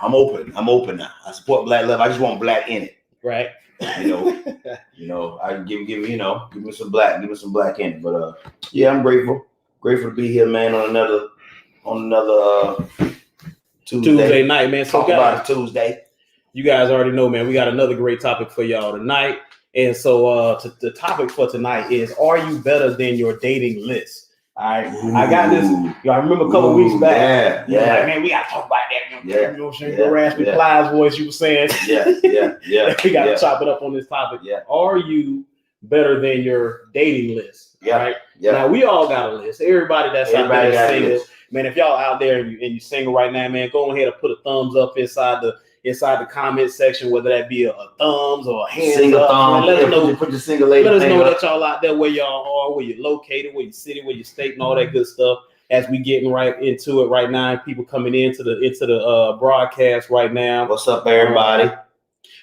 I'm open. I'm open now. I support black love. I just want black in it. Right. You know, I give me some black in it. But yeah, I'm grateful to be here, man, on another Tuesday night, man. So talk about it Tuesday. You guys already know, man. We got another great topic for y'all tonight, and so the topic for tonight is: are you better than your dating list? All right, I got this. I remember a couple of weeks back. Yeah. Like, man, we gotta talk about that. You know what I'm saying? Raspy Plies voice, you were saying. Yeah. We gotta chop it up on this topic. Yeah. Are you better than your dating list? Yeah. Right. Yeah. Now we all got a list. Everybody out there that's single, man. If y'all out there and you single right now, man, go ahead and put a thumbs up inside the comment section, whether that be a thumbs or a hands single up. Thumb. Let us know. Put your single lady. Let us know that y'all out there, where y'all are, where you're located, where your city, where your state, and all that good stuff. As we getting right into it right now, people coming into the broadcast right now. What's up, everybody?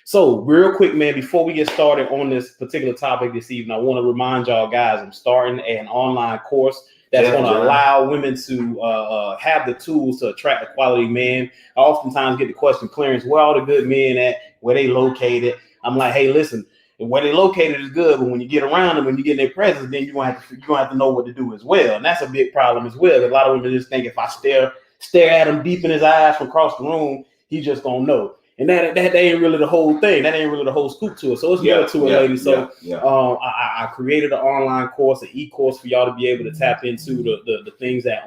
So real quick, man, before we get started on this particular topic this evening, I want to remind y'all guys, I'm starting an online course that's going to allow women to have the tools to attract a quality man. I oftentimes get the question, Clarence, where all the good men at? Where they located? I'm like, hey, listen, where they located is good, but when you get around them, when you get in their presence, then you're gonna have to know what to do as well. And that's a big problem as well. A lot of women just think if I stare at him deep in his eyes from across the room, he's just gonna know. And that ain't really the whole thing. That ain't really the whole scoop to it. So it's more to it, ladies. So I created an online course, an e-course for y'all to be able to tap into the things that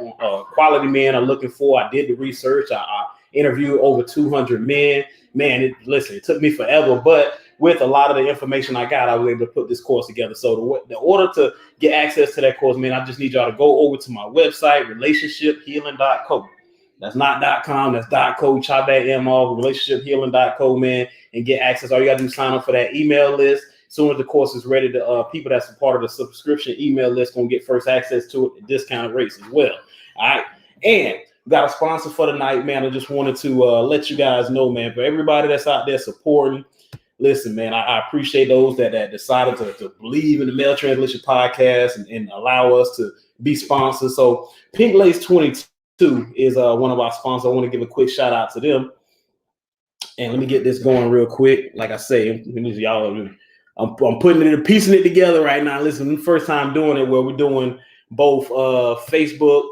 quality men are looking for. I did the research. I interviewed over 200 men. Man, it took me forever, but with a lot of the information I got, I was able to put this course together. So the order to get access to that course, man, I just need y'all to go over to my website, relationshiphealing.co. That's not .com, that's .co. Chop that M off, relationshiphealing.co, man, and get access. All you got to do is sign up for that email list. As soon as the course is ready, the people that's a part of the subscription email list going to get first access to it at discounted rates as well. All right. And we got a sponsor for the night, man. I just wanted to let you guys know, man, for everybody that's out there supporting, listen, man, I appreciate those that decided to believe in the Male Translation Podcast and allow us to be sponsors. So Pink Lace 22 is one of our sponsors. I want to give a quick shout out to them. And let me get this going real quick. Like I say, y'all, I'm putting it and piecing it together right now. Listen, the first time doing it where we're doing both Facebook,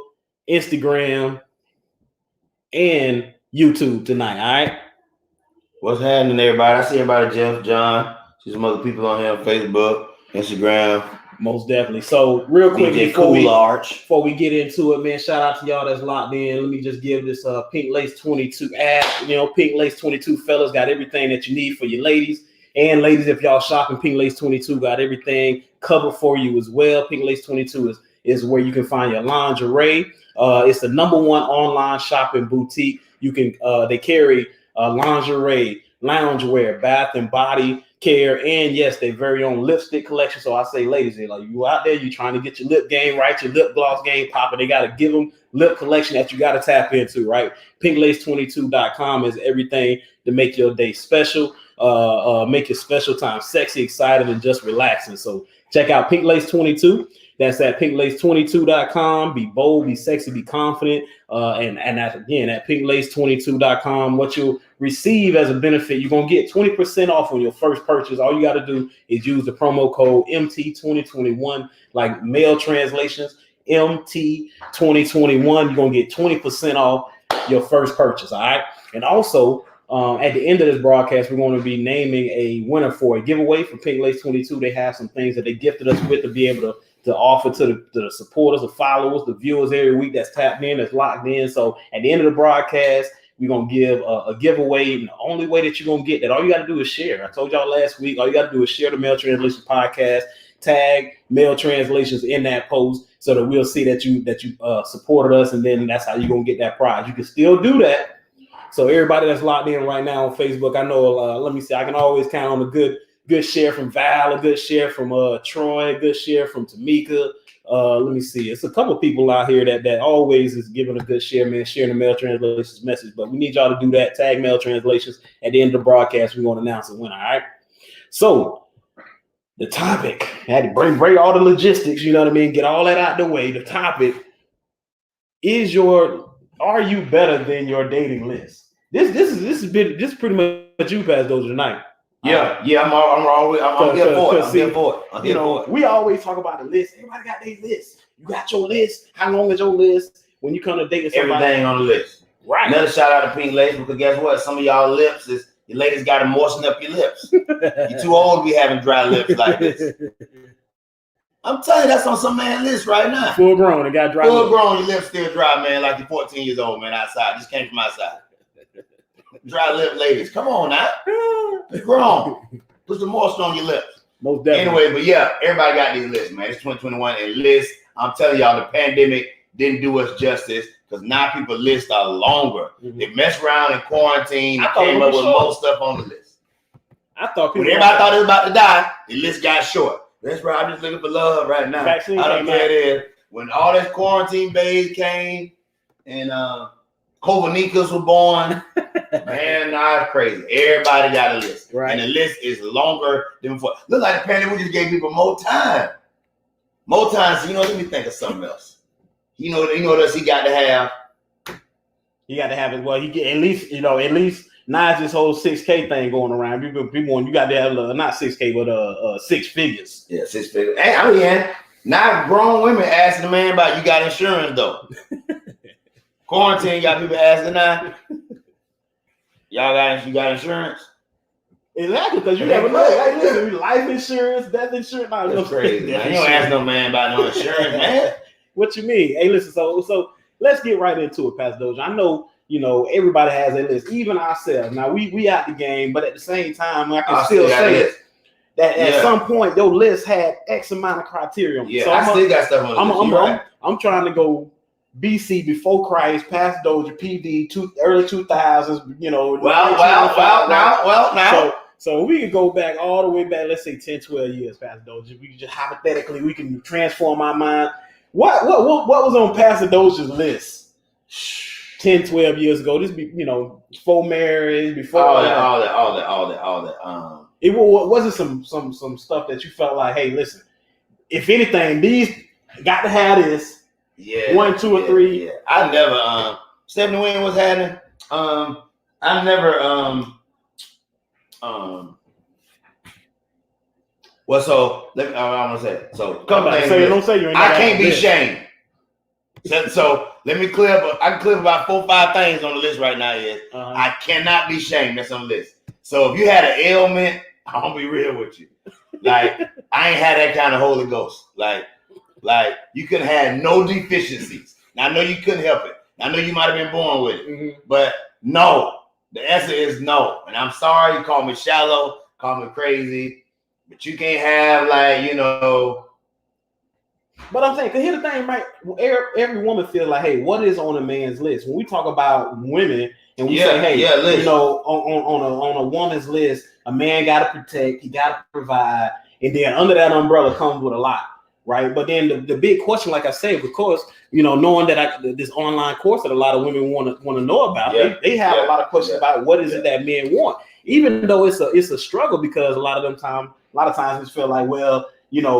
Instagram, and YouTube tonight. All right. What's happening, everybody? I see everybody, Jeff, John. See some other people on here on Facebook, Instagram. Most definitely. So real quick, before we get into it, man, shout out to y'all that's locked in. Let me just give this Pink Lace 22 app. You know, Pink Lace 22 fellas got everything that you need for your ladies. And ladies, if y'all shopping, Pink Lace 22 got everything covered for you as well. Pink Lace 22 is where you can find your lingerie. It's the #1 online shopping boutique. You can they carry lingerie, loungewear, bath and body care, and yes, their very own lipstick collection. So I say, ladies, like you out there, you trying to get your lip game right, your lip gloss game popping. They got to give them lip collection that you got to tap into, right? Pinklace22.com is everything to make your day special, make your special time sexy, excited, and just relaxing. So check out Pink Lace 22. That's at pinklace22.com. Be bold, be sexy, be confident. And that's again at pinklace22.com. What you'll receive as a benefit, you're going to get 20% off on your first purchase. All you got to do is use the promo code MT2021, like Male Translations, MT2021. You're going to get 20% off your first purchase. All right. And also, at the end of this broadcast, we're going to be naming a winner for a giveaway for Pink Lace 22. They have some things that they gifted us with to be able to offer to the supporters, the followers, the viewers every week that's tapped in, that's locked in. So at the end of the broadcast, we're going to give a giveaway. And the only way that you're going to get that, all you got to do is share. I told y'all last week, all you got to do is share the Male Translation Podcast, tag Male Translations in that post so that we'll see that you supported us. And then that's how you're going to get that prize. You can still do that. So everybody that's locked in right now on Facebook, I know, let me see, I can always count on a good share from Val, a good share from Troy, a good share from Tamika. Let me see. It's a couple people out here that always is giving a good share, man, sharing the Male Translations message. But we need y'all to do that. Tag Male Translations. At the end of the broadcast, we're going to announce a winner, all right? So the topic, I had to break all the logistics, you know what I mean? Get all that out the way. The topic is are you better than your dating list? This is pretty much you past those tonight. Yeah, I'm here for it. You know, we always talk about the list. Everybody got their list. You got your list. How long is your list? When you come to date somebody, everything on the list. Right. Another shout out to Pink Lace, because guess what? Some of y'all lips is your ladies got to moisten up your lips. You're too old to be having dry lips like this. I'm telling you, that's on some man list right now. Full grown and got dry. Full grown, your lips still dry, man. Like you're 14 years old, man. Outside, just came from outside. Dry lip ladies, come on now. You're grown. Put some moisture on your lips. Most definitely. Anyway, but yeah, everybody got these lists, man. It's 2021, and lists. I'm telling y'all, the pandemic didn't do us justice, because now people lists are longer. Mm-hmm. They mess around in quarantine and came up with more stuff on the list. I thought people. When everybody thought it was about to die, the list got short. That's right. I'm just looking for love right now. Vaccine I don't care it is. When all this quarantine babies came and Kovanicas were born, man, now it's crazy. Everybody got a list. Right. And the list is longer than before. Look like the pandemic, we just gave people more time. More time. So, let me think of something else. You know what else he got to have? He got to have it. Well, he get at least now it's this whole 6K thing going around. People, you got to have not 6K, but 6 figures. Yeah, 6 figures. Hey, now grown women asking the man about, you got insurance though. Quarantine got people asking now. You got insurance? Exactly, because you never know. Like, listen, life insurance, death insurance. That's crazy, man. You don't ask no man about no insurance, man. What you mean? Hey, listen. So let's get right into it, Pastor Doja. I know. Everybody has a list, even ourselves. Now we out the game, but at the same time, I can still say that at some point your list had X amount of criteria. Yeah, so I still got stuff on the list. I'm trying to go BC, before Christ, past Doja, PD, early 2000s. Now. So we can go back all the way back. Let's say 10, 12 years past Doja. We can just hypothetically we can transform our mind. What was on Pastor Doja's list 10, 12 years ago? This be, before marriage, before all that. It wasn't some stuff that you felt like, hey, listen, if anything, these got to have this. Yeah. 1, 2, or 3. Yeah. I never Stephanie Wynn was having I never well, so let me. I want to say it. So, couple things. Don't say you ain't. I can't be shamed. So let me clear up. I can clear up about 4 or 5 things on the list right now. I cannot be shamed. That's on the list. So if you had an ailment, I'm gonna be real with you. Like I ain't had that kind of Holy Ghost. Like you couldn't have no deficiencies. Now I know you couldn't help it. I know you might have been born with it, but no. The answer is no. And I'm sorry. You call me shallow, call me crazy. But you can't have But I'm saying, because here's the thing, right? Every woman feels like, hey, what is on a man's list? When we talk about women and we say, hey, on a woman's list, a man got to protect, he got to provide, and then under that umbrella comes with a lot, right? But then the big question, like I said, of course, knowing that this online course that a lot of women want to know about, they have a lot of questions about what is it that men want, even though it's a struggle, because a lot of times we feel like, well,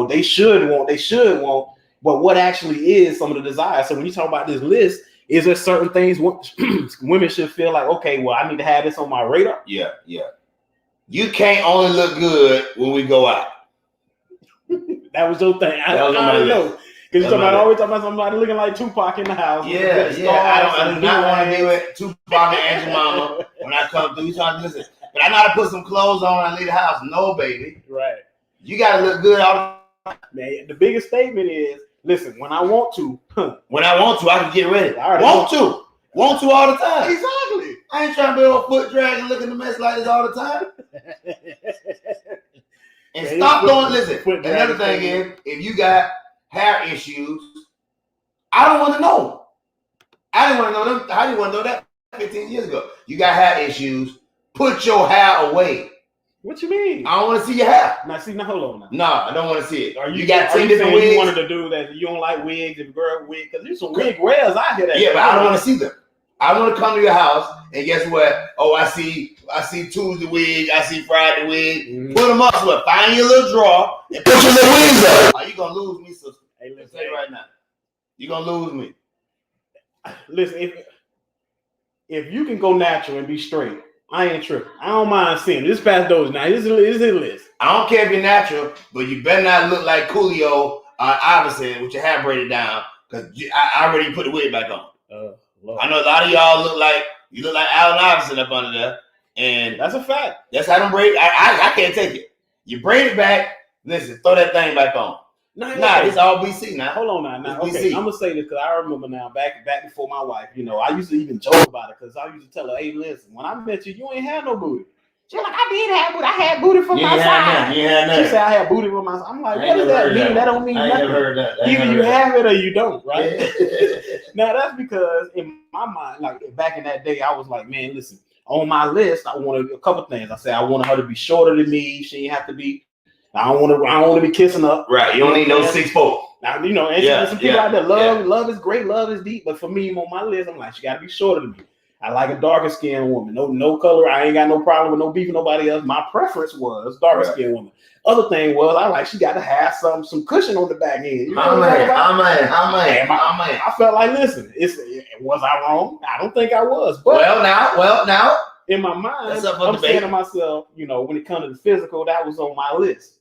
they should want, but what actually is some of the desires? So when you talk about this list, is there certain things women should feel like, okay, well, I need to have this on my radar? Yeah. You can't only look good when we go out. That was your thing. I don't know. Because you're always talking about somebody looking like Tupac in the house. Yeah. I do not want to be with Tupac and Aunt Mama when I come through. You trying to listen. But I know how to put some clothes on and leave the house. No, baby. Right. You got to look good all the time. Man, the biggest statement is, listen, when I want to, I can get ready. Want to all the time. Exactly. I ain't trying to be on foot drag and looking a mess like this all the time. And stop doing, listen, another thing is, if you got hair issues, I don't want to know. I didn't want to know them. How do you want to know that 15 years ago? You got hair issues, put your hair away. What you mean? I don't want to see your hair. Now, hold on now. No, I don't want to see it. You got 10 different wigs? You wanted to do that. You don't like wigs and girl wigs? Because there's some wig wearers out here. But I don't want to see them. I want to come to your house and guess what? Oh, I see Tuesday wig. I see Friday wig. Mm-hmm. Put them up. So find your little drawer and put your little wigs up. Are you gonna lose me, sister? Hey, let's say right now, you're gonna lose me. Listen, if you can go natural and be straight, I ain't tripping. I don't mind seeing it. This past those now. This is his list. I don't care if you're natural, but you better not look like Coolio Iverson with your hair braided down, because I already put the wig back on. I know a lot of y'all look like Allen Iverson up under there, and that's a fact. That's how them braid. I can't take it. You braid it back. Listen, throw that thing back on. Nah, it's all BC now. Hold on now. Okay, I'm gonna say this because I remember now back before my wife. You know, I used to even joke about it because I used to tell her, "Hey, listen, when I met you ain't had no booty." She's like, "I did have booty. I had booty from my side." She said, "I had booty from my side." I'm like, "What does that mean? That don't mean nothing. I heard that. Either you have it or you don't, right?" Now that's because in my mind, like back in that day, I was like, "Man, listen." On my list, I wanted a couple things. I said I wanted her to be shorter than me. She didn't have to be. I don't want to be kissing up. Right. You don't need no 6'4". Now, you know, and some people out there love is great, love is deep. But for me, on my list, I'm like, she got to be shorter than me. I like a darker skinned woman. No color. I ain't got no problem with no beef with nobody else. My preference was darker skinned woman. Other thing was I like she got to have some cushion on the back end. You know I felt like, listen, was I wrong? I don't think I was. But well now. In my mind, I'm saying to myself, you know, when it comes to the physical, that was on my list.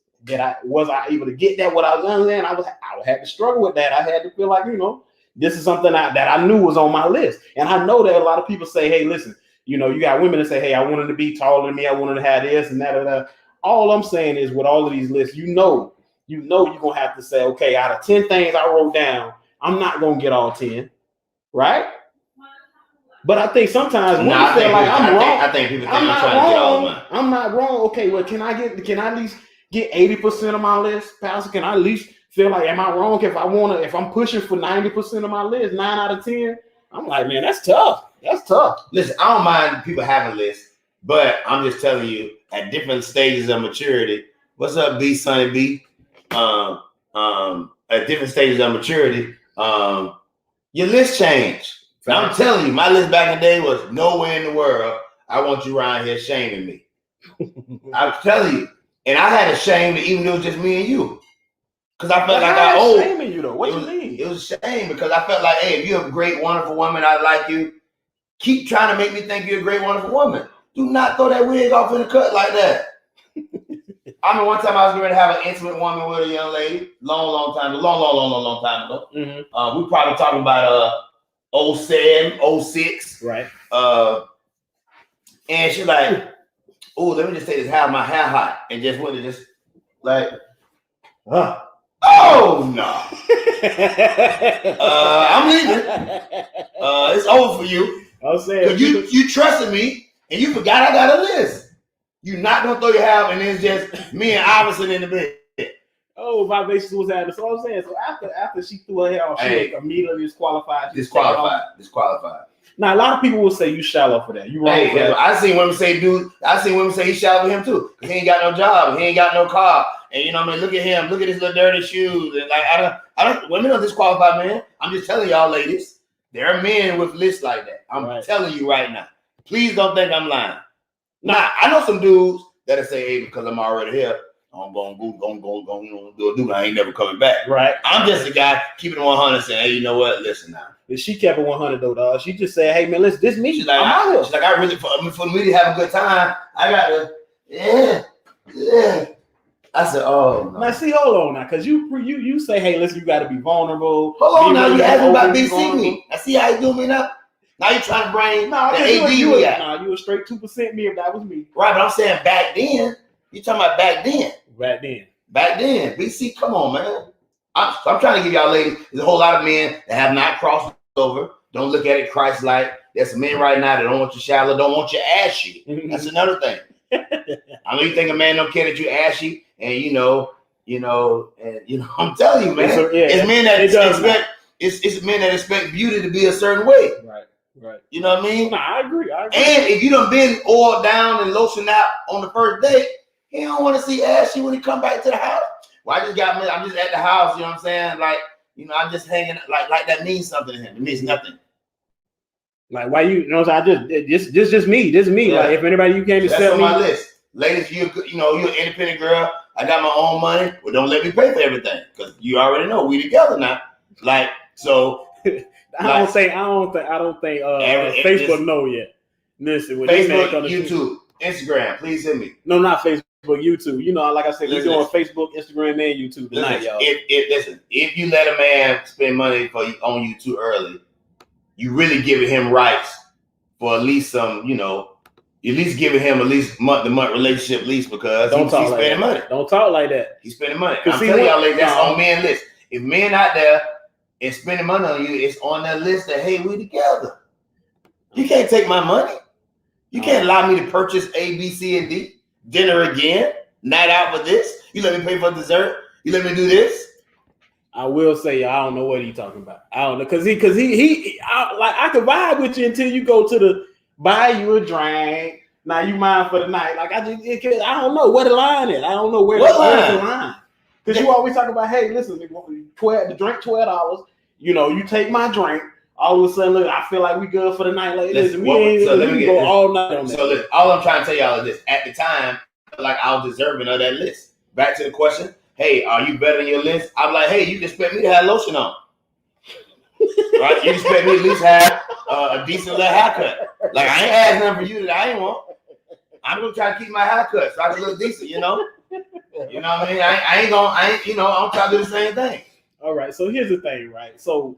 Was I able to get that? What I was saying, I would have to struggle with that. I had to feel like, you know, this is something that I knew was on my list. And I know that a lot of people say, hey, listen, you know, you got women that say, hey, I wanted to be taller than me. I wanted to have this and that and that. All I'm saying is with all of these lists, you know you're going to have to say, okay, out of 10 things I wrote down, I'm not going to get all 10, right? But I think sometimes when you feel like I'm wrong, I think people think I'm trying to get all of mine. I'm not wrong. Okay, well, can I at least get 80% of my list, Pastor? Can I at least feel like, am I wrong if I'm pushing for 90% of my list, 9 out of 10? I'm like, man, that's tough. That's tough. Listen, I don't mind people having lists, but I'm just telling you, at different stages of maturity. What's up, B, Sonny B? At different stages of maturity, your list changed. Now, I'm telling you, my list back in the day was nowhere in the world I want you around here shaming me. I'm telling you. And I had a shame that even though it was just me and you. Because I felt like I owed. Shaming you though. What you mean? It was a shame because I felt like, hey, if you're a great, wonderful woman, I like you. Keep trying to make me think you're a great, wonderful woman. Do not throw that wig off in the cut like that. I mean, one time I was going to have an intimate woman with a young lady. Long time ago. Mm-hmm. We probably talking about 07, 06. Right. And she's like, oh, let me just take this hair, my hair hot. And just went to just like, oh no. I'm leaving. It's over for you. I was saying you trusted me and you forgot I got a list. You're not gonna throw your hair and it's just me and Iverson in the bed. Oh, vivacious was at it. So I'm saying, so after she threw her hair off, she immediately disqualified. Disqualified. Now a lot of people will say you shallow for that. You wrong for that. I seen women say, he's shallow for him too. He ain't got no job, he ain't got no car. And you know what I mean? Look at him, look at his little dirty shoes. And like I don't women don't disqualify men. I'm just telling y'all ladies, there are men with lists like that. I'm telling you right now. Please don't think I'm lying. Now I know some dudes that'll say, hey, because I'm already here, I'm gonna do a dude. I ain't never coming back. Right. I'm just a guy keeping it 100 saying, hey, you know what? Listen now. If she kept it 100 though, dog. She just said, hey man, listen, this me. She's like, I really for me to have a good time, I gotta, yeah. I said, oh no. Now see, hold on now, because you say, hey, listen, you gotta be vulnerable. Hold on now, you asking about BC me. I see how you do me now. Now you trying to bring the AD we got. Nah, you a straight 2% me if that was me. Right, but I'm saying back then. You talking about back then. Back then. BC, come on, man. I'm trying to give y'all ladies, there's a whole lot of men that have not crossed over. Don't look at it Christ-like. There's some men right now that don't want you shallow, don't want you ashy. That's another thing. I know you think a man don't care that you ashy, and you know, I'm telling you, man. It's men that it's men that expect beauty to be a certain way. Right. You know what I mean? No, I agree. And if you done been oiled down and lotioned out on the first date, he don't want to see ashy when he come back to the house. Well, I'm just at the house, you know what I'm saying? Like, you know, I'm just hanging like that means something to him. It means nothing. Like why you know, so I just me. This is me. Yeah. Like if anybody you came to set me on my list. Ladies, you're an independent girl. I got my own money. Well, don't let me pay for everything. Because you already know we together now. Like, so I don't think Facebook know yet. Listen, Facebook, YouTube, Instagram, please hit me. No, not Facebook, YouTube. You know, like I said, we're doing Facebook, Instagram, and YouTube tonight, y'all. If you let a man spend money on you too early, you really giving him rights for at least some, you know, at least giving him at least month-to-month relationship lease because he's spending money. Don't talk like that. He's spending money. I'm telling y'all, like, that's on men list. If men out there is spending money on you, it's on that list that, hey, we together. You can't take my money. You can't allow me to purchase A, B, C, and D. Dinner again. Night out for this. You let me pay for dessert. You let me do this. I will say, I don't know what he's talking about. I don't know, cause I could vibe with you until you go to the buy you a drink. Now you mine for the night. Like I don't know where the line is. I don't know where's the line. Because you always talk about, hey, listen, the drink $12. You know, you take my drink. All of a sudden, look, I feel like we good for the night. Like, listen, we go all night on that. So listen, all I'm trying to tell y'all is this: at the time, like I was deserving of that list. Back to the question. Hey, are you better than your list? I'm like, hey, you can expect me to have lotion on. Right? You expect me to at least have a decent little haircut. Like, I ain't asking nothing for you that I ain't want. I'm going to try to keep my haircut so I can look decent, you know? You know what I mean? I'm trying to do the same thing. All right. So here's the thing, right? So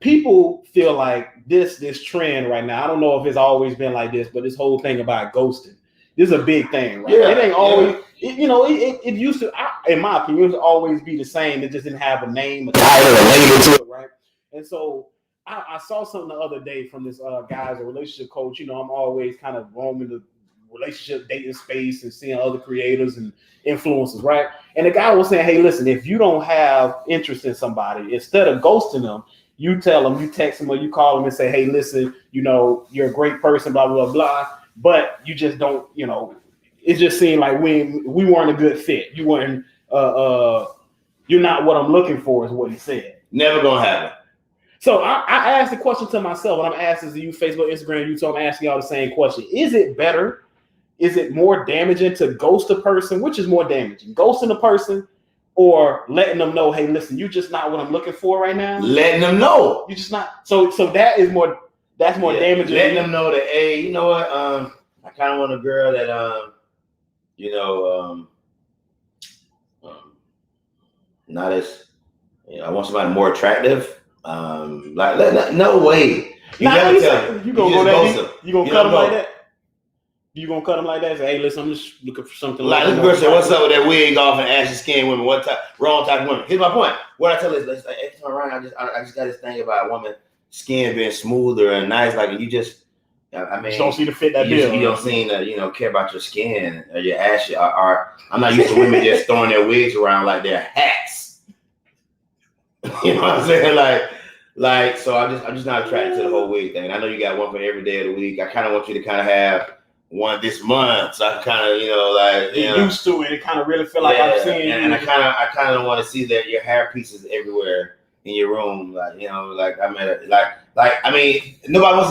people feel like this trend right now, I don't know if it's always been like this, but this whole thing about ghosting, this is a big thing, right? Yeah, it ain't always, it used to, in my opinion, it would always be the same. It just didn't have a name, a title, a label to it, right? And so I saw something the other day from this guy's a relationship coach. You know, I'm always kind of roaming the relationship dating space and seeing other creators and influencers, right? And the guy was saying, hey, listen, if you don't have interest in somebody, instead of ghosting them, you tell them, you text them or you call them and say, hey, listen, you know, you're a great person, blah, blah, blah. But you just don't, you know, it just seemed like we weren't a good fit. You weren't, you're not what I'm looking for, is what he said. Never gonna happen. So I asked the question to myself, and I'm asking to you, Facebook, Instagram, YouTube, I'm asking y'all the same question. Is it better? Is it more damaging to ghost a person? Which is more damaging? Ghosting a person or letting them know, hey, listen, you're just not what I'm looking for right now? Letting them know. You're just not. So that is more. That's more damaging. Letting them know that, hey, you know what? I kind of want a girl that, not as, I want somebody more attractive. No way. You never tell them. You gonna go that deep? You gonna cut them like that? You gonna cut them like that? Say, hey, listen, I'm just looking for something like this girl said, what's up with that wig off and ashy skin women? What type? Wrong type of women. Here's my point. What I tell is, every time around, I just got this thing about a woman skin being smoother and nice. Like you just, I mean, you don't seem to fit that bill. You don't seem to, care about your skin or your ashy. Or I'm not used to women just throwing their wigs around like they're hats. You know what I'm saying? Like, so I'm just not attracted to the whole wig thing. I know you got one for every day of the week. I kind of want you to kind of have one this month, so I kind of, get used to it. It kind of really feel like I'm seeing and I kind of want to see that your hair pieces everywhere in your room, nobody wants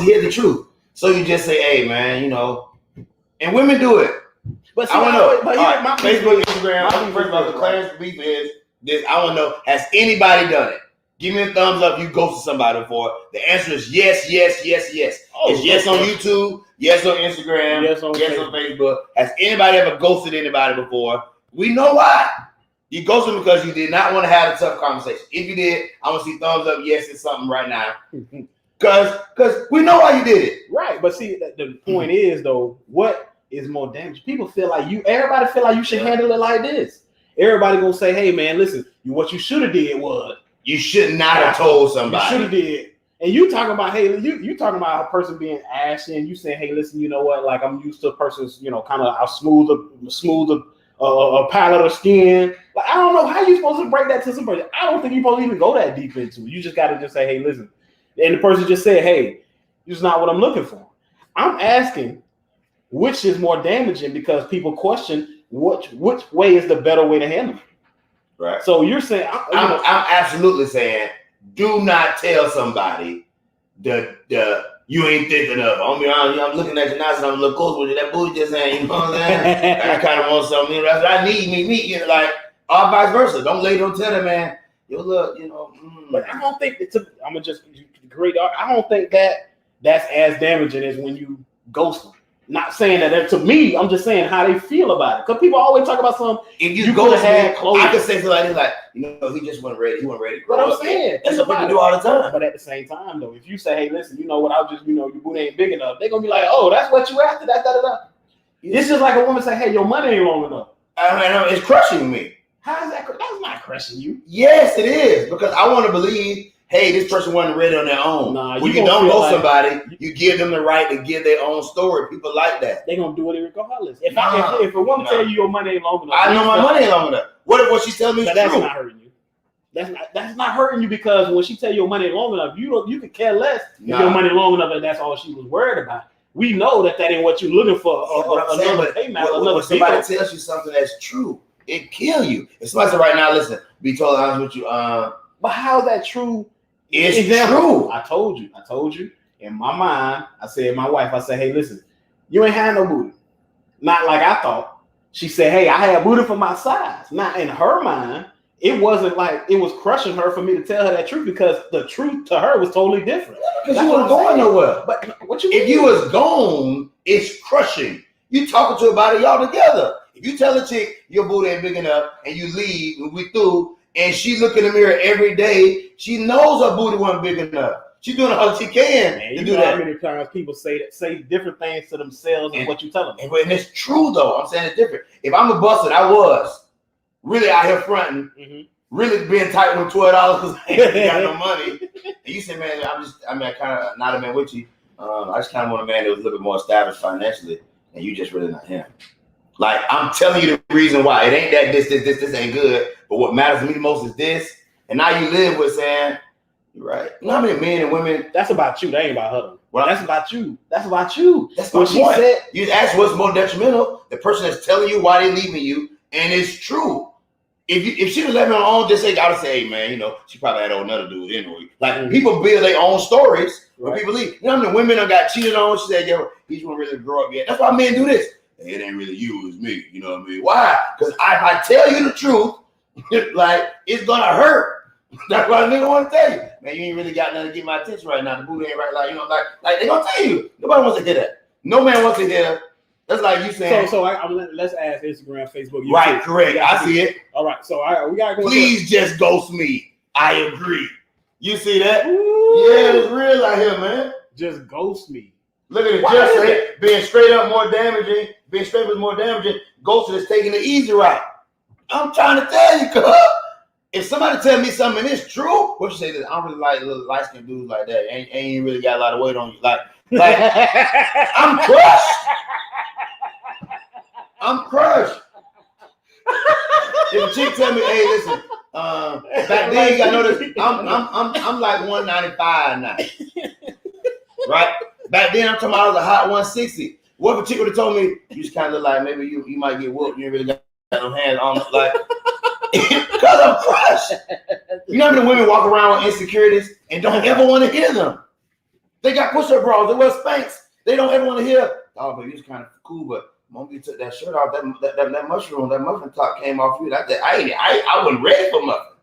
to hear the truth, so you just say, hey, man, and women do it. But see, I want to know. But my Facebook, Instagram. First of all, the Clarence beef is this. I want to know: has anybody done it? Give me a thumbs up. You ghosted somebody before. The answer is yes, yes, yes, yes. It's yes on YouTube, yes on Instagram, yes on Facebook. Has anybody ever ghosted anybody before? We know why. You ghosted because you did not want to have a tough conversation. If you did, I want to see thumbs up. Yes, it's something right now. Because we know why you did it. Right. But see, the point is, though, what is more damage? People feel like everybody feel like you should handle it like this. Everybody gonna say, hey, man, listen, what you should have did was. You should not have told somebody. You should have did. And you talking about, hey, you talking about a person being ashy, and you saying, hey, listen, you know what? Like, I'm used to a person's, kind of a smoother palette of skin. Like, I don't know how you supposed to break that to somebody. I don't think you're supposed to even go that deep into it. You just got to just say, hey, listen. And the person just said, hey, this is not what I'm looking for. I'm asking which is more damaging because people question which way is the better way to handle it. Right. So you're saying I'm absolutely saying do not tell somebody the you ain't thick enough. I'm looking at you now and I'm a little close with you. That booty just saying, you know what I'm saying? I kind of want something. That's what I need. Me, like or vice versa. Don't tell that man, It was a, you know. But I don't think it's. I'm gonna just agree. I don't think that's as damaging as when you ghost them. Not saying that to me. I'm just saying how they feel about it. Because people always talk about some. If you ghost me, I could say something like this, like, you know, he just wasn't ready. He wasn't ready to grow up. But I'm saying that's what people do all the time. But at the same time, though, if you say, hey, listen, you know what? I'll just, you know, your booty ain't big enough. They're gonna be like, oh, that's what you after. That. It's just like a woman say, hey, your money ain't long enough. I know it's crushing me. How is that? That's not crushing you. Yes, it is, because I want to believe, hey, this person wasn't ready on their own. Nah, when you don't know like somebody, you give them the right to give their own story. People like that. They gonna do it regardless. If a woman tell you your money ain't long enough, I know my money ain't long enough. What if what she's telling me is true? That's not hurting you. That's not hurting you, because when she tell you your money ain't long enough, you could care less if your money long enough, and that's all she was worried about. We know that ain't what you're looking for. When somebody tells you something that's true, it kill you. If somebody said right now, listen, be totally honest with you. But how's that true? It's true. I told you. In my mind, I said, my wife, I said, hey, listen, you ain't had no booty. Not like I thought. She said, hey, I had booty for my size. Now, in her mind, it wasn't like it was crushing her for me to tell her that truth, because the truth to her was totally different. Because you weren't going nowhere. But what you mean? If you was gone, it's crushing. You talking to about it, y'all together. If you tell a chick your booty ain't big enough and you leave and we through, and she look in the mirror every day, she knows her booty wasn't big enough. She's doing all she can to do that. How many times people say different things to themselves and what you tell them? And it's true though. I'm saying it's different. If I'm a busted, I was really out here fronting, really being tight with $12 because I ain't got no money. And you say, man, I kind of not a man with you. I just kind of want a man that was a little bit more established financially, and you just really not him. Like, I'm telling you the reason why. It ain't that this ain't good, but what matters to me the most is this. And now you live with saying, you're right. You know how many men and women? That's about you. That ain't about her. Well, that's about you. That's about you. That's what she said. You ask what's more detrimental, the person that's telling you why they're leaving you, and it's true. If she was left me on her own, just say, gotta say, hey, man, you know, she probably had another dude anyway. Like, people build their own stories when people leave. You know how many women done got cheated on? She said, yo, he just won't really grow up yet. That's why men do this. It ain't really you, it's me. You know what I mean? Why? Because if I tell you the truth, like, it's gonna hurt. That's why a nigga want to tell you, man, you ain't really got nothing to get my attention right now. The booty ain't right, like, you know, like they gonna tell you. Nobody wants to hear that. No man wants to hear. That's like you saying. So let's ask Instagram, Facebook. YouTube. Right, correct. I see it. All right, so we gotta go. Please just ghost me. I agree. You see that? Ooh. Yeah, it's real out here, man. Just ghost me. Look at it. Just say being straight up more damaging. Being straight up is more damaging. Ghosting is taking the easy route. I'm trying to tell you, cuz. If somebody tell me something is true, what you say? That I don't really like little light skinned dudes like that. Ain't really got a lot of weight on you. Like I'm crushed. I'm crushed. If a chick tell me, hey, listen, back then you gotta know this. I'm like 195 now. Right? Back then I'm talking about I was a hot 160. What if a chick would have told me, you just kind of look like maybe you might get whooped, you ain't really got no hands on it, like. Because I'm crushed. You know how many women walk around with insecurities and don't ever want to hear them? They got push-up bras, they wear Spanx. They don't ever want to hear, oh, but you're kind of cool, but moment you took that shirt off, that muffin top came off you. I wasn't ready for muffin.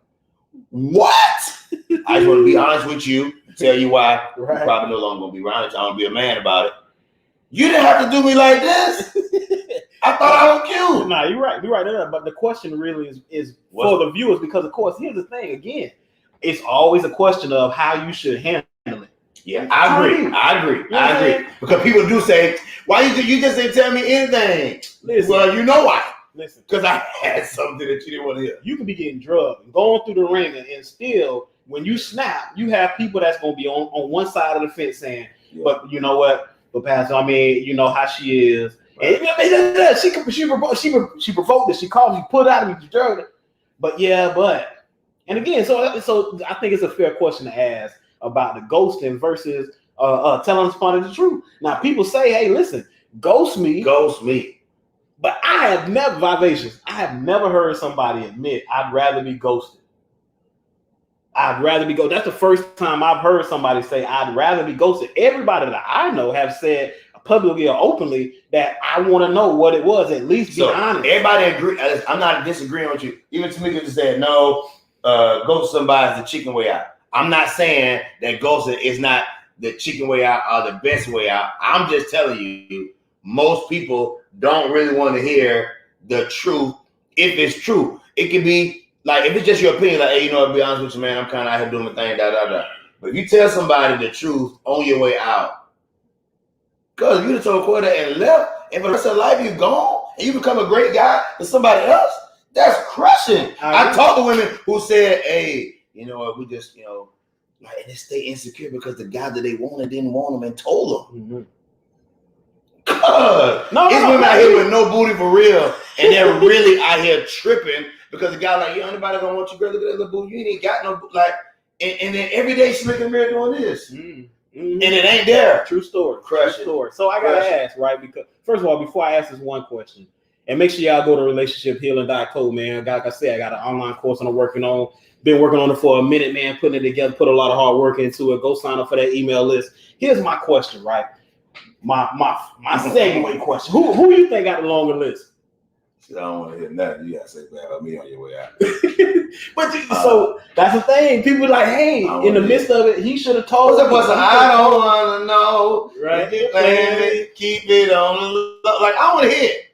What? I just want to be honest with you and tell you why you're probably no longer going to be around. I want to be a man about it. You didn't have to do me like this. I thought I was cute. Nah, you're right. But the question really is for the viewers, because of course, here's the thing. Again, it's always a question of how you should handle it. Yeah, I agree. Because people do say, "Why you just didn't tell me anything?" Listen, well, you know why? Listen, because I had something that you didn't want to hear. You can be getting drugged and going through the ringer, and still, when you snap, you have people that's going to be on one side of the fence saying, "But you know what? But Pastor, I mean, you know how she is." And she provoked it. She called you, put out of me, drugged it. And again, so I think it's a fair question to ask about the ghosting versus telling us the truth. Now, people say, "Hey, listen, ghost me." But I have never heard somebody admit I'd rather be ghosted. That's the first time I've heard somebody say I'd rather be ghosted. Everybody that I know have said publicly or openly that I want to know what it was. At least be honest. Everybody agree. I'm not disagreeing with you. Even Tamika just said no. ghost somebody is the chicken way out. I'm not saying that ghosting is not the chicken way out or the best way out. I'm just telling you, most people don't really want to hear the truth if it's true. It can be like, if it's just your opinion, like, hey, you know, to be honest with you, man, I'm kind of out here doing my thing, da. But if you tell somebody the truth on your way out, because you just told Quarter and left, and for the rest of life you're gone, and you become a great guy to somebody else, that's crushing. I talked to women who said, hey, you know what, we just, you know, like, and they stay insecure because the guy that they wanted didn't want them and told them. Mm-hmm. God, it's women out here with no booty for real, and they're really out here tripping because the guy like, yo, anybody gonna want you, girl? Look at that little booty. You ain't got no, like, and then every day she looking in the mirror doing this. Mm-hmm. And it ain't there. True story. True story. So I gotta ask, right? Because first of all, before I ask this one question, and make sure y'all go to relationshiphealing.co, man. Like I said, I got an online course I'm working on. Been working on it for a minute, man. Putting it together, put a lot of hard work into it. Go sign up for that email list. Here's my question, right? My segue question. Who you think got the longer list? I don't want to hear nothing. You gotta say bad about me on your way out. But so that's the thing. People like, hey, in the midst of it, he should have told us. I don't want to know. Right? Keep it on the low. Like, I want to hear it.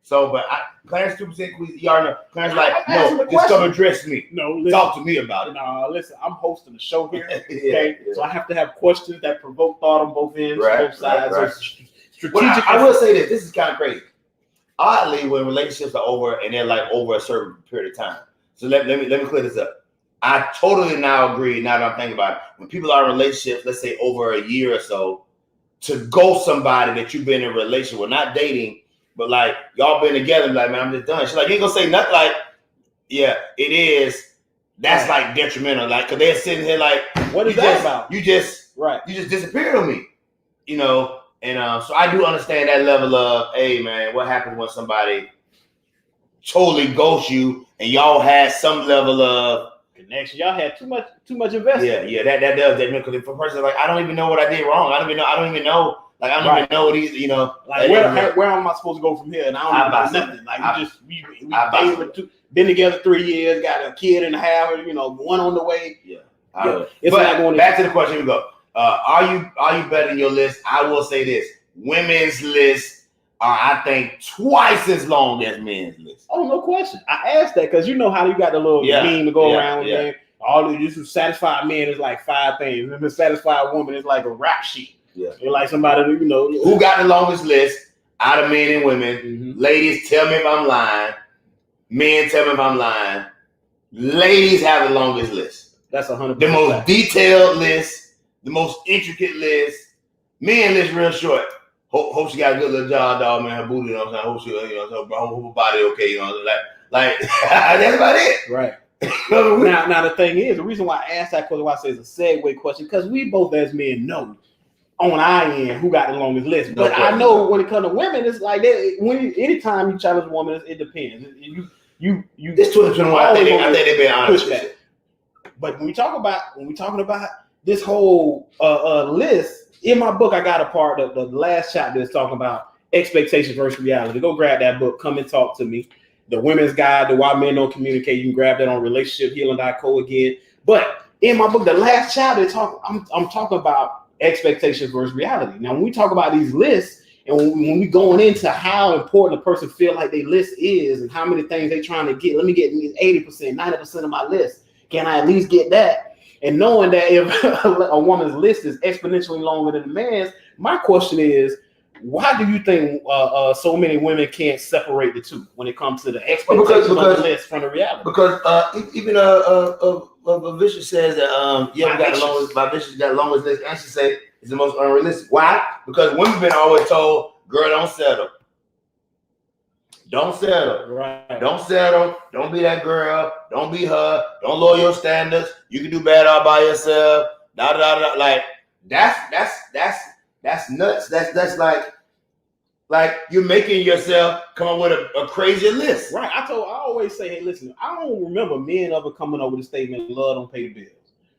So, but Clarence 2%, y'all know. Clarence like, no, just come address me. No, listen, talk to me about it. No, listen, I'm hosting the show here. Okay, so I have to have questions that provoke thought on both ends, both sides. Right. Strategic. I will say this. This is kind of crazy. Oddly, when relationships are over and they're like over a certain period of time. So let me clear this up. I totally now agree. Now that I'm thinking about it, when people are in relationships, let's say over a year or so, to ghost somebody that you've been in a relationship with, not dating. But like, y'all been together, like, man, I'm just done. She's like, you ain't gonna say nothing. Like, yeah, it is. That's like detrimental. Like, cause they're sitting here like, what is that about? You just disappeared on me, you know. And so I do understand that level of, hey, man, what happens when somebody totally ghosts you and y'all had some level of connection? Y'all had too much investment. Yeah, that does that. Because if a person like, I don't even know what I did wrong. I don't even know. Like, I don't even know what he's, you know. Like, where am I supposed to go from here? And I don't know nothing. Like, we been together 3 years, got a kid and a half, you know, one on the way. Yeah. It's not going back to the question. Here we go. Are you better than your list? I will say this: women's lists are, I think, twice as long as men's lists. Oh, no question. I asked that because you know how you got the little meme to go around with man. All of this satisfied men is like 5 things. And a satisfied woman is like a rap sheet. Yeah. You're like somebody, you know. Who got the longest list out of men and women? Mm-hmm. Ladies, tell me if I'm lying. Men, tell me if I'm lying. Ladies have the longest list. That's 100%. The most detailed list, the most intricate list. Men list real short. Hope she got a good little jaw, dog, man. Her booty, you know what I'm saying? Hope she, you know, her whole body okay, you know, like that's about it. Right. now the thing is, the reason why I asked that question, why I say it's a segue question, because we both as men know on our end who got the longest list. But I know when it comes to women, it's like that. Anytime you challenge a woman, it depends. You. This 2021, I think they've been honest. But when we're talking about this whole list, in my book, I got a part of the last chapter that's talking about expectations versus reality. Go grab that book. Come and talk to me. The Women's Guide to Why Men Don't Communicate. You can grab that on relationshiphealing.co again. But in my book, the last chapter, I'm talking about expectations versus reality. Now, when we talk about these lists, and when we going into how important a person feel like their list is and how many things they trying to get, let me get 80%, 90% of my list. Can I at least get that? And knowing that if a woman's list is exponentially longer than a man's, my question is, why do you think so many women can't separate the two when it comes to the expectations of the list from the reality? Because even Vicious says that we got the longest. Vicious got the longest list, and she said it's the most unrealistic. Why? Because women been always told, "Girl, don't settle. Don't settle. Right. Don't settle. Don't be that girl. Don't be her. Don't lower your standards. You can do bad all by yourself." Like that's nuts. That's like you're making yourself come up with a crazy list. Right. I always say, hey, listen, I don't remember men ever coming up with a statement, love don't pay the bills.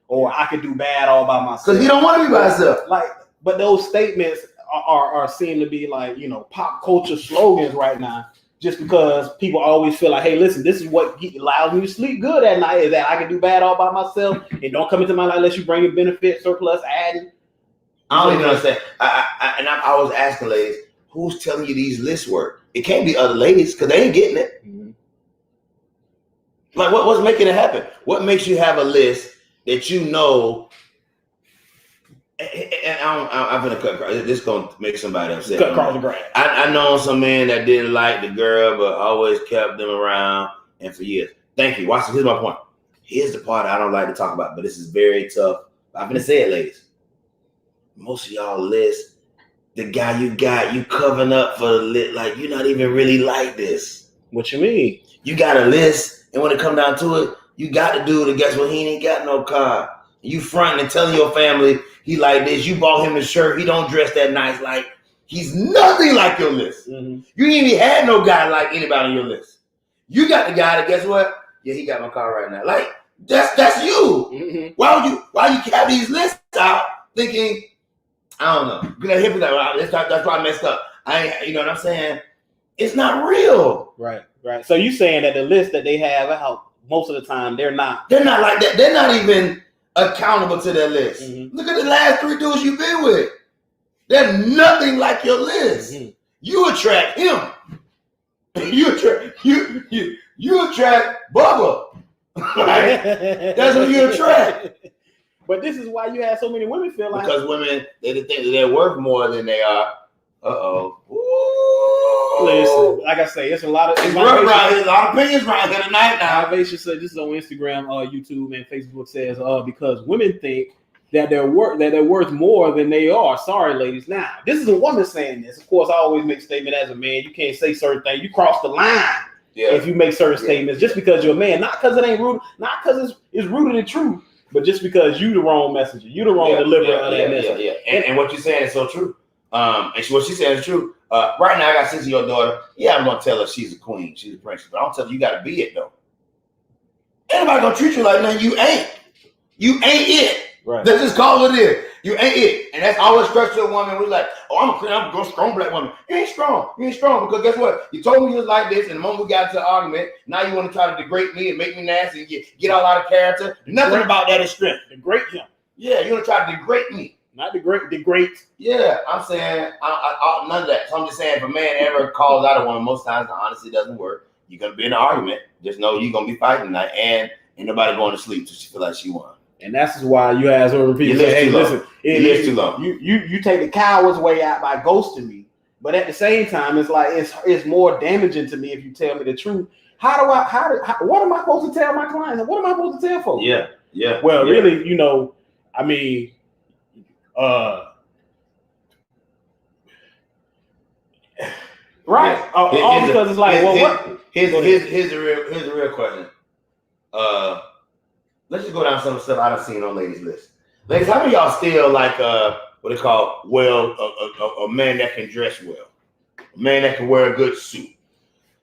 Or I could do bad all by myself. Because he don't want to be by himself. Like, but those statements are seem to be like, you know, pop culture slogans right now. just because people always feel like, hey, listen, this is what allows me to sleep good at night, is that I can do bad all by myself and don't come into my life unless you bring in benefit, surplus, adding. I don't even understand. I was asking ladies, who's telling you these lists work? It can't be other ladies because they ain't getting it. Mm-hmm. Like, what's making it happen? What makes you have a list that you know? And I'm gonna cut. This gonna make somebody upset. Cut across the grass. I know some men that didn't like the girl, but always kept them around, and for years. Thank you. Watch this. Here's my point. Here's the part I don't like to talk about, but this is very tough. I'm gonna say it, ladies. Most of y'all list, the guy you got, you covering up for the list, like you're not even really like this. What you mean? You got a list, and when it come down to it, you got to do it. And guess what? He ain't got no car. You fronting and telling your family he like this. You bought him the shirt. He don't dress that nice. Like he's nothing like your list. Mm-hmm. You ain't even had no guy like anybody on your list. You got the guy that, guess what? Yeah, he got my car right now. Like that's you. Mm-hmm. Why you have these lists out thinking? I don't know. That's why I messed up. You know what I'm saying? It's not real. Right. So you saying that the list that they have out most of the time, they're not like that. They're not even accountable to their list. Mm-hmm. Look at the last 3 dudes you've been with. They're nothing like your list. Mm-hmm. You attract him. You attract Bubba. Right? That's what you attract. But this is why you have so many women feel like, because women, they think that they're worth more than they are. Listen, like I say, it's a lot of a lot of opinions right here tonight. Now, Ovation said this is on Instagram, YouTube, and Facebook says because women think that they're worth more than they are. Sorry, ladies. Now, this is a woman saying this. Of course, I always make a statement as a man. You can't say certain things. You cross the line. Yeah. If you make certain statements, just because you're a man, not because it ain't rooted, not because it's rooted in truth. But just because you the wrong messenger, you the wrong deliverer of that message. Yeah. And what you're saying is so true. And what she's saying is true. Right now, I got 6-year-old daughter. Yeah, I'm gonna tell her she's a queen, she's a princess, but I'm telling you, you got to be it though. Ain't nobody gonna treat you like nothing. You ain't. You ain't it. Right. Let's just call it is. You ain't it. And that's always stressed to a woman. We're like, oh, I'm a strong black woman. You ain't strong. You ain't strong because guess what? You told me you was like this, and the moment we got into an argument, now you want to try to degrade me and make me nasty and get all out of character. Nothing about that is strength. Degrade him. Yeah, you want to try to degrade me. Not degrade. Yeah, I'm saying none of that. So I'm just saying, if a man ever calls out a woman, most times the honesty doesn't work. You're gonna be in an argument. Just know you're gonna be fighting tonight, and ain't nobody going to sleep till she feel like she won. And that's why you ask her people say, hey, listen, too long. You take the coward's way out by ghosting me. But at the same time, it's like it's more damaging to me if you tell me the truth. What am I supposed to tell my clients? What am I supposed to tell folks? Yeah. Well, really, I mean, right. All because it's like, here's the real question. Let's just go down some of the stuff I done seen on ladies' list. Ladies, how many of y'all still like what they call a man that can dress well, a man that can wear a good suit?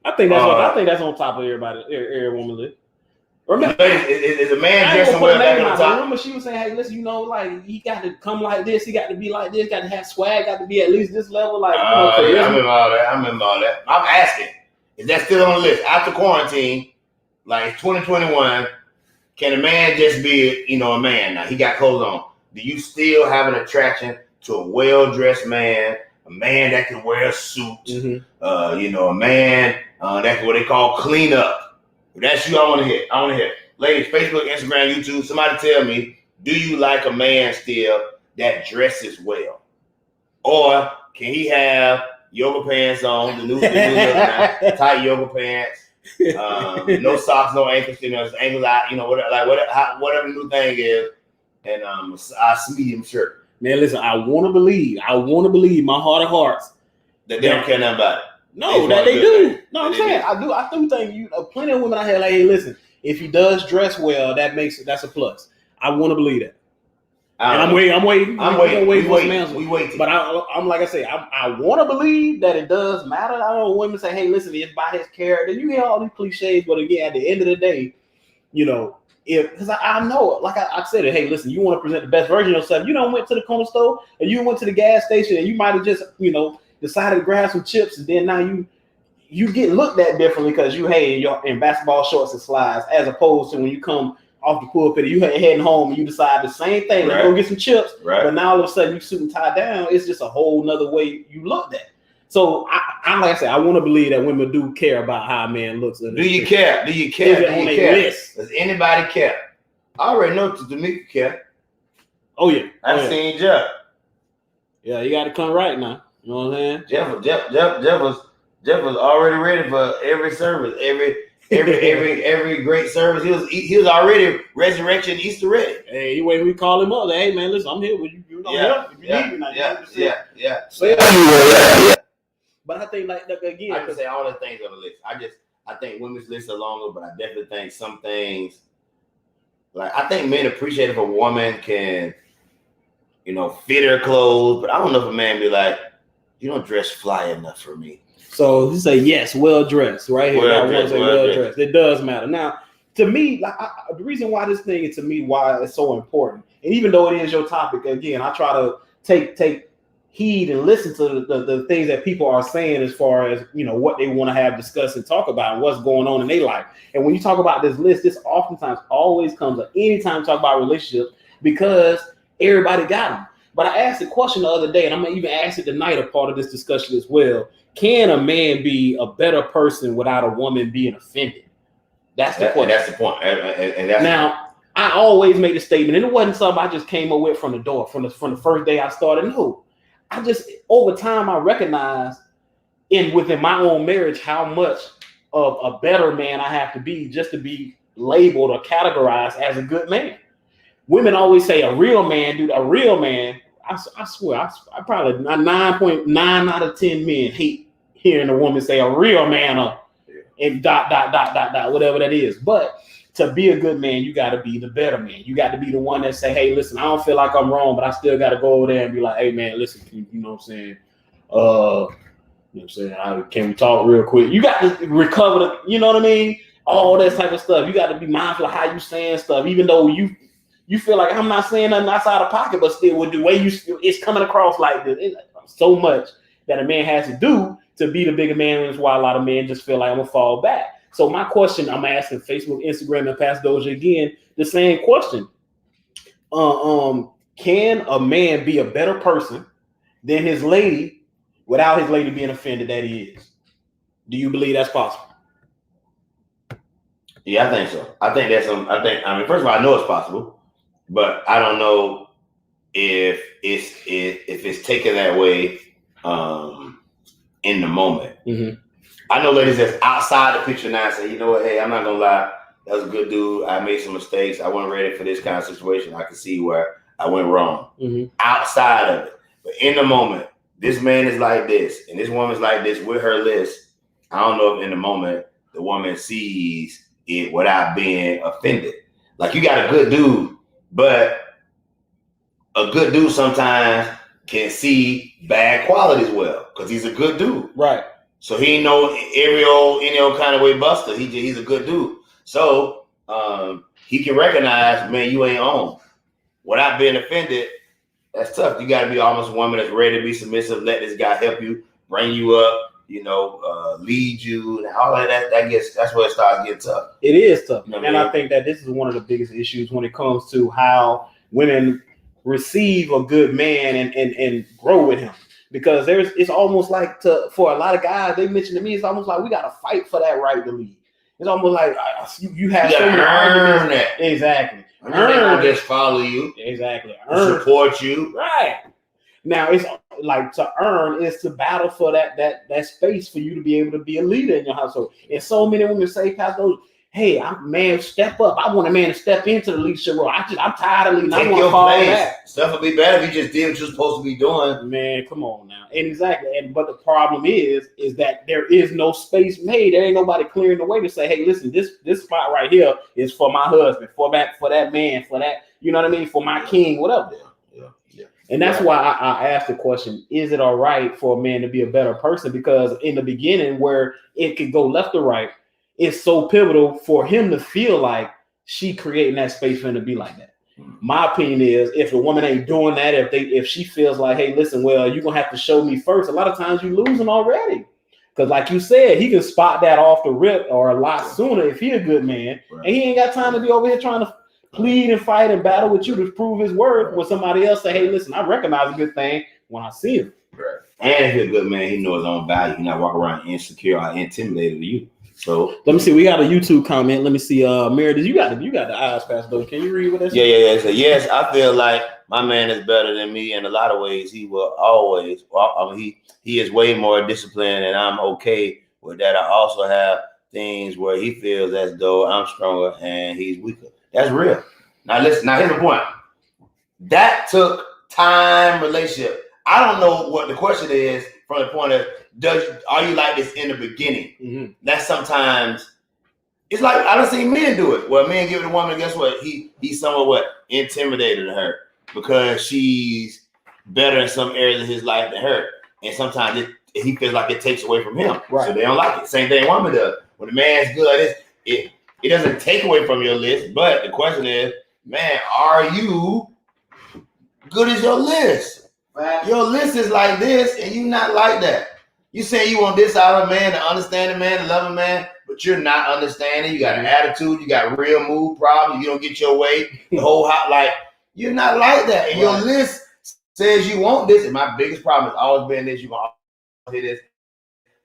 I think that's on top of every woman list. Remember, is a man dressing well back on top? Remember, she was saying, "Hey, listen, like he got to come like this, he got to be like this, got to have swag, got to be at least this level." Like, I remember all that. I'm asking, is that still on the list after quarantine? Like it's 2021. Can a man just be, a man now? He got clothes on. Do you still have an attraction to a well-dressed man, a man that can wear a suit, a man that can what they call clean up? If that's you, I want to hear. Ladies, Facebook, Instagram, YouTube, somebody tell me, do you like a man still that dresses well? Or can he have yoga pants on, the new tight yoga pants? No socks, no ankles, ankles out, whatever the new thing is, and a medium shirt. Man, listen, I want to believe my heart of hearts that they don't care nothing about it. No, that they do. No, I'm saying I do. I do think plenty of women out here like, hey, listen, if he does dress well, that's a plus. I want to believe that. And I'm waiting. We waiting. But I'm like I say, I want to believe that it does matter. I don't want women say, hey, listen, it's by his character. You hear all these cliches, but again, at the end of the day, because I know, like I said it, hey, listen, you want to present the best version of yourself. You don't went to the corner store and you went to the gas station and you might have just, decided to grab some chips and then now you get looked at differently because you're in basketball shorts and slides, as opposed to when you come off the pulpit, you heading home and you decide the same thing. Let's go get some chips. Right. But now all of a sudden you suit and tie down. It's just a whole nother way you looked at. So I like I said, I want to believe that women do care about how a man looks. Do you care? Do you care? Is it on their list? Does anybody care? I already know Tamika care. Oh yeah. I've seen Jeff. Yeah, you got to come right now. You know what I'm saying? Jeff was already ready for every service, every great service. He was already resurrection Easter ready. Hey, we call him up. Like, hey man, listen, I'm here with you. You know, if you need me, yeah. But I think like again, I can say all the things on the list. I think women's lists are longer, but I definitely think some things. Like I think men appreciate if a woman can, fit her clothes, but I don't know if a man be like, you don't dress fly enough for me. So you say yes, well dressed, right here. Well dressed. It does matter. Now, to me, the reason why this thing is why it's so important, and even though it is your topic, again, I try to take heed and listen to the things that people are saying as far as what they want to have discussed and talk about and what's going on in their life. And when you talk about this list, this oftentimes always comes up anytime you talk about relationships because everybody got them. But I asked the question the other day, and I'm gonna even ask it tonight, a part of this discussion as well. Can a man be a better person without a woman being offended? That's the question. That's the point. And that's now, I always made a statement, and it wasn't something I just came up with from the door, from the first day I started. No, I just over time I recognized within my own marriage how much of a better man I have to be just to be labeled or categorized as a good man. Women always say a real man, dude. A real man. I swear, I probably 9.9 out of 10 men hate hearing a woman say a real man and ... whatever that is. But to be a good man, you got to be the better man. You got to be the one that say, hey, listen, I don't feel like I'm wrong, but I still got to go over there and be like, hey, man, listen, you know what I'm saying? You know what I'm saying? Can we talk real quick? You got to recover you know what I mean? All that type of stuff. You got to be mindful of how you saying stuff, even though you feel like I'm not saying nothing outside of pocket, but still with the way it's coming across like this. So much that a man has to do to be the bigger man. That's why a lot of men just feel like I'm gonna fall back. So my question, I'm asking Facebook, Instagram, and Pastor Doja again, the same question. Can a man be a better person than his lady without his lady being offended that he is? Do you believe that's possible? Yeah, I think so. I mean, first of all, I know it's possible. But I don't know if it's taken that way in the moment. Mm-hmm. I know ladies that's outside the picture now say, you know what, hey, I'm not gonna lie, that was a good dude. I made some mistakes. I wasn't ready for this kind of situation. I can see where I went wrong. Mm-hmm. Outside of it, but in the moment, this man is like this and this woman's like this with her list. I don't know if in the moment the woman sees it without being offended. Like you got a good dude. But a good dude sometimes can see bad qualities well because he's a good dude. Right. So he know any old kind of way buster. He's a good dude. So he can recognize, man, you ain't on. Without being offended, that's tough. You got to be almost a woman that's ready to be submissive. Let this guy help you, bring you up, lead you, and all of that. That's where it starts getting tough. It is tough, I think that this is one of the biggest issues when it comes to how women receive a good man and grow with him. Because it's almost like for a lot of guys, they mentioned to me, it's almost like we got to fight for that right to lead. It's almost like you have to earn that. Exactly. They don't just follow you. Exactly. Support you. Right. Now it's like to earn is to battle for that space for you to be able to be a leader in your household. And so many women say, Pastor, hey, man, step up. I want a man to step into the leadership role. I'm tired of leading. I want to fall back. Stuff would be better if you just did what you're supposed to be doing. Man, come on now. And exactly. But the problem is that there is no space made. There ain't nobody clearing the way to say, hey, listen, this spot right here is for my husband, for that man, for that, you know what I mean, for my king, whatever. Yeah. And that's why I asked the question, is it all right for a man to be a better person? Because in the beginning where it could go left or right, it's so pivotal for him to feel like she creating that space for him to be like that. My opinion is if a woman ain't doing that, if she feels like, hey, listen, well, you're going to have to show me first. A lot of times you're losing already Because like you said, he can spot that off the rip or a lot sooner if he a good man. Right. And he ain't got time to be over here trying to plead and fight and battle with you to prove his worth when somebody else say, hey, listen, I recognize a good thing when I see him. Right. And if he's a good man, he knows his own value. He's not walking around insecure or intimidated with you. So let me see. We got a YouTube comment. Let me see. Meredith, you got the eyes past though. Can you read what that says? Yeah. So yes, I feel like my man is better than me in a lot of ways. He will always. He is way more disciplined, and I'm okay with that. I also have things where he feels as though I'm stronger and he's weaker. That's real. Now listen. Now here's the point. That took time, relationship. I don't know what the question is from the point of are you like this in the beginning? Mm-hmm. That's sometimes it's like I don't see men do it. Well, men give it a woman, guess what? He's somewhat intimidated her because she's better in some areas of his life than her, and sometimes he feels like it takes away from him. Right. So they don't like it. Same thing woman does. When a man's good like this, it doesn't take away from your list. But the question is, man, are you good as your list? Right. Your list is like this, and you not like that. You say you want this out of a man, to understand a man, to love a man, but you're not understanding. You got an attitude, you got real mood problems, you don't get your way. The whole hot, like, you're not like that. And your list says you want this. And my biggest problem has always been this. You're going to hear this.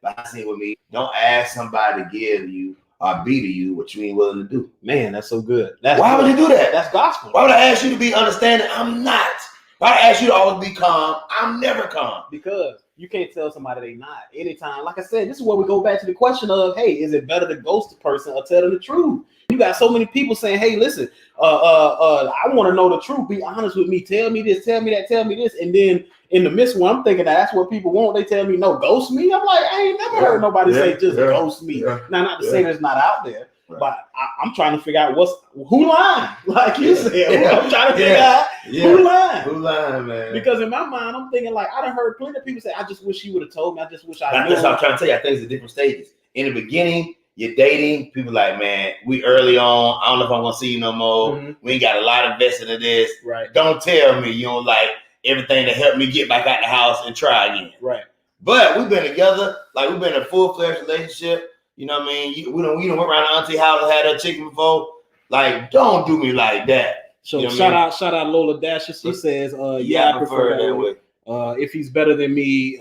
But I say with me, don't ask somebody to give you or be to you what you ain't willing to do. Man, that's so good. Why would you do that? That's gospel. Why would I ask you to be understanding? I'm not. Why would I ask you to always be calm? I'm never calm. Because you can't tell somebody they not. Anytime, like I said, this is where we go back to the question of, hey, is it better to ghost a person or tell them the truth? You got so many people saying, hey, listen, I want to know the truth. Be honest with me. Tell me this, tell me that, tell me this. And then in the midst, when I'm thinking that's what people want, they tell me, no, ghost me. I'm like, I ain't never heard nobody say just ghost me. Now, not to say it's not out there, but I'm trying to figure out who lying. Like you said, I'm trying to figure out who lying. Who lying, man? Because in my mind, I'm thinking like, I done heard plenty of people say, I just wish you would have told me. I just wish I knew. That's what I'm trying to tell you. I think it's at different stages. In the beginning, you're dating, people like, man, we early on. I don't know if I'm going to see you no more. Mm-hmm. We ain't got a lot invested in this. Right. Don't tell me you don't like everything to help me get back out the house and try again. Right. But we've been together. Like, we've been in a full-fledged relationship. You know what I mean? We done went around the auntie house and had her chicken before. Like, don't do me like that. So you know shout out Lola Dasher. She says, I prefer it that way. If he's better than me,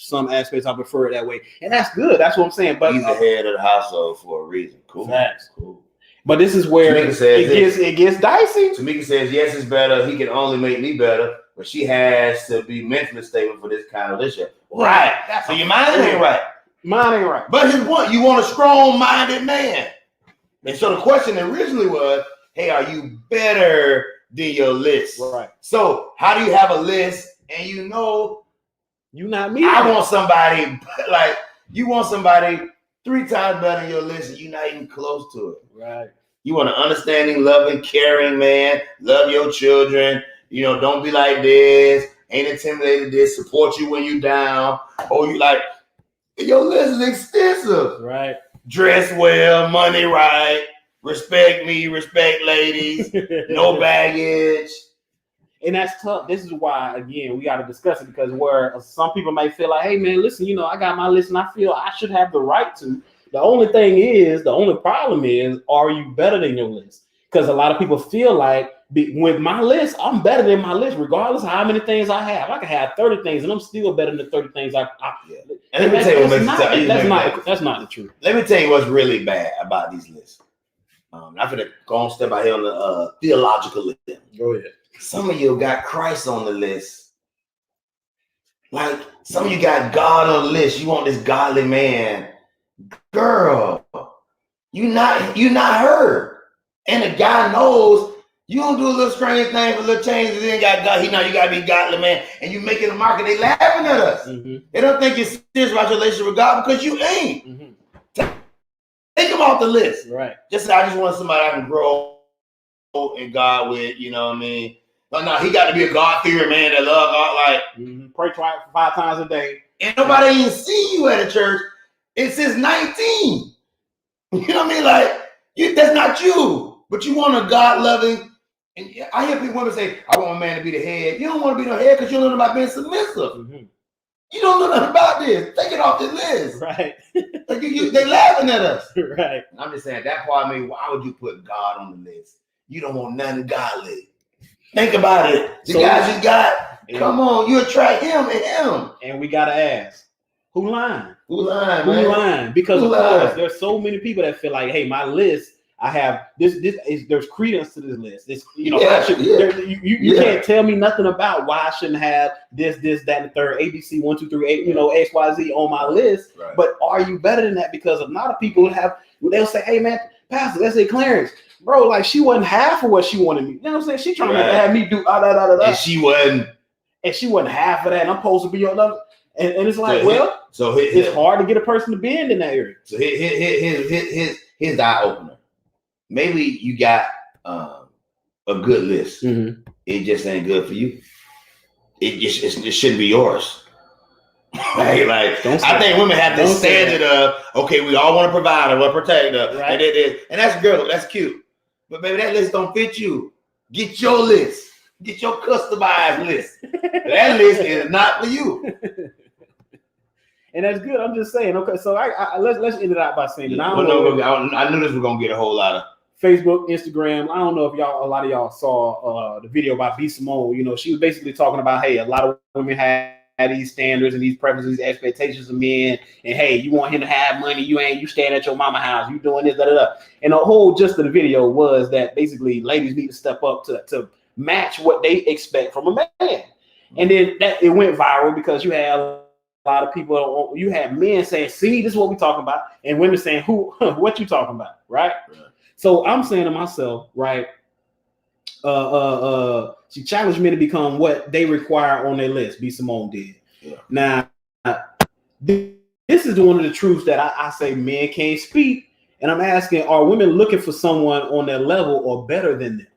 some aspects I prefer it that way. And that's good. That's what I'm saying. But he's the head of the household for a reason. Cool. That's cool. But this is where it gets dicey. Tamika says, yes, it's better. He can only make me better. But she has to be mentally stable for this kind of relationship. Right. So your mind ain't right. Mine ain't right. But here's what, you want a strong-minded man. And so the question originally was, hey, are you better than your list? Right. So how do you have a list and you know you not me? I want somebody, like, you want somebody 3 times better than your list and you're not even close to it. Right. You want an understanding, loving, caring man, love your children, you know, don't be like this, ain't intimidated this, support you when you down, or you like, your list is extensive. Right. Dress well, money right, respect me, respect ladies, no baggage. And that's tough. This is why, again, we got to discuss it, because where some people might feel like, hey, man, listen, you know, I got my list and I feel I should have the right to. The only problem is, are you better than your list? Because a lot of people feel like with my list, I'm better than my list, regardless of how many things I have. I can have 30 things and I'm still better than the 30 things I And let me tell you that's not the truth. Let me tell you what's really bad about these lists. I'm going to go on step out here on the theological list. Go ahead. Some of you got Christ on the list. Like, some of you got God on the list. You want this godly man. Girl, you not her. And the guy knows you don't do a little strange thing for a little change. Then got God. You got to be godly man. And you making a market. They laughing at us. Mm-hmm. They don't think you're serious about your relationship with God because you ain't. Mm-hmm. Take them off the list. Right. I just want somebody I can grow in God with. You know what I mean? But no, he got to be a God-fearing man that love God. Like, pray 5 times a day. And nobody even see you at a church. It's since 19. You know what I mean? Like, that's not you. But you want a God-loving. And I hear women say, I want a man to be the head. You don't want to be the head because you don't know about being submissive. Mm-hmm. You don't know nothing about this. Take it off the list. Right. Like they laughing at us. Right. And I'm just saying that part of me, why would you put God on the list? You don't want nothing godly. Think about it. The guys you got, come on, you attract him and him. And we gotta ask, who lying? Who lying, man? Who lying? Because of course, there's so many people that feel like, hey, my list, I have this is there's credence to this list. This, you can't tell me nothing about why I shouldn't have this, that, and the third, ABC 1, 2, 3, 8, XYZ on my list. Right. But are you better than that? Because a lot of people they'll say, hey man, Pastor, let's say Clarence, bro, like she wasn't half of what she wanted me. You know what I'm saying? She trying to have me do and she wasn't half of that, and I'm supposed to be on another. And it's like, it's hard to get a person to bend in that area. So here's the eye opener. Maybe you got a good list. Mm-hmm. It just ain't good for you. It shouldn't be yours. Right? Like I think women have this standard of, okay, we all want to provide and want to protect her. Right. And that's good. That's cute. But baby, that list don't fit you. Get your list. Get your customized list. That list is not for you. And that's good. I'm just saying. Okay, so let's end it out by saying that I knew this was gonna get a whole lot of Facebook, Instagram. I don't know if a lot of y'all saw the video by B. Simone. She was basically talking about, hey, a lot of women have these standards and these preferences, these expectations of men, and hey, you want him to have money, you staying at your mama house, you doing this, And the whole gist of the video was that basically ladies need to step up to match what they expect from a man. And then it went viral because you had a lot of people, you had men saying, see, this is what we talking about, and women saying, what you talking about, right? So I'm saying to myself, right, she challenged men to become what they require on their list. B. Simone did. Yeah. Now, this is one of the truths that I say men can't speak, and I'm asking, are women looking for someone on their level or better than them?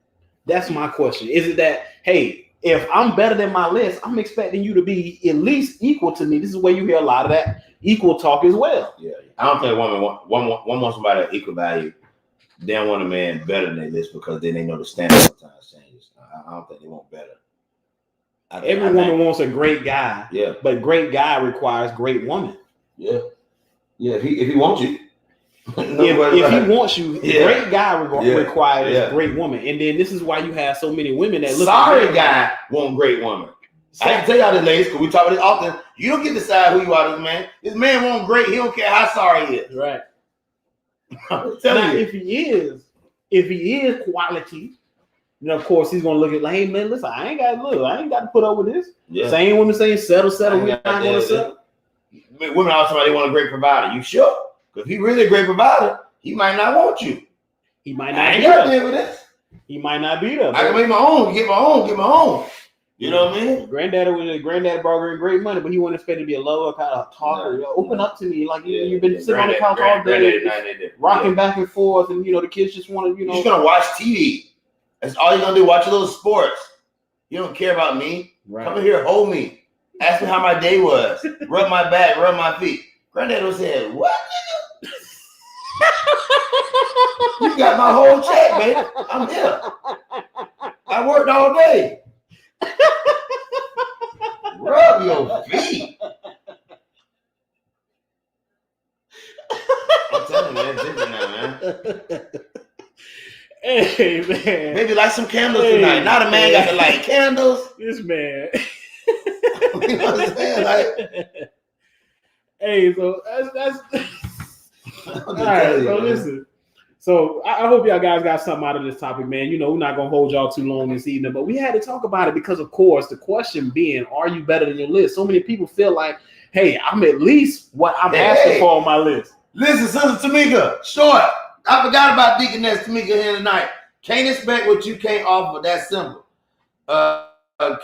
That's my question. Is it that, hey, if I'm better than my list, I'm expecting you to be at least equal to me? This is where you hear a lot of that equal talk as well. Yeah, I don't think one wants somebody of equal value. They don't want a man better than their list because then they know the standard sometimes changes. I don't think they want better. Every woman wants a great guy. Yeah, but great guy requires great woman. Yeah. If he wants you. If he wants you, great guy requires great woman. And then this is why you have so many women that look. Sorry guy want great woman. I can tell y'all this, ladies, because we talk about this often. You don't get to decide who you are, this man. This man want great. He don't care how sorry he is. Right. I'm telling you. If he is quality, of course he's gonna look at like, hey man, listen, I ain't got to put up with this. Yeah. Same women saying settle. We're not gonna settle. Women also somebody want a great provider. You sure? If he really a great provider, he might not want you. He might not. I ain't got to deal with this. He might not be there. I can make my own, get my own. You know what I mean? Granddaddy brought her great money, but he wasn't expected to be a lover, kind of talker. Open up to me, like you've been sitting on the couch all day, rocking back and forth, and the kids just want to, You're just gonna watch TV. That's all you're gonna do. Watch a little sports. You don't care about me. Right. Come in here, hold me, ask me how my day was, rub my back, rub my feet. Granddaddy was saying, "What? You got my whole check, baby. I'm here. I worked all day." Rub your feet. I'm telling you, man, it's different now, man. Hey, man. Maybe light some candles tonight. Not a man got to light candles. This man. You know what I'm saying? Like, hey, so that's all right. So listen. So I hope y'all guys got something out of this topic, man. We're not gonna hold y'all too long this evening, but we had to talk about it because, of course, the question being, are you better than your list? So many people feel like, hey, I'm at least what I'm asking for on my list. Listen, Sister Tamika, short. I forgot about Deaconess Tamika here tonight. Can't expect what you can't offer. That's simple.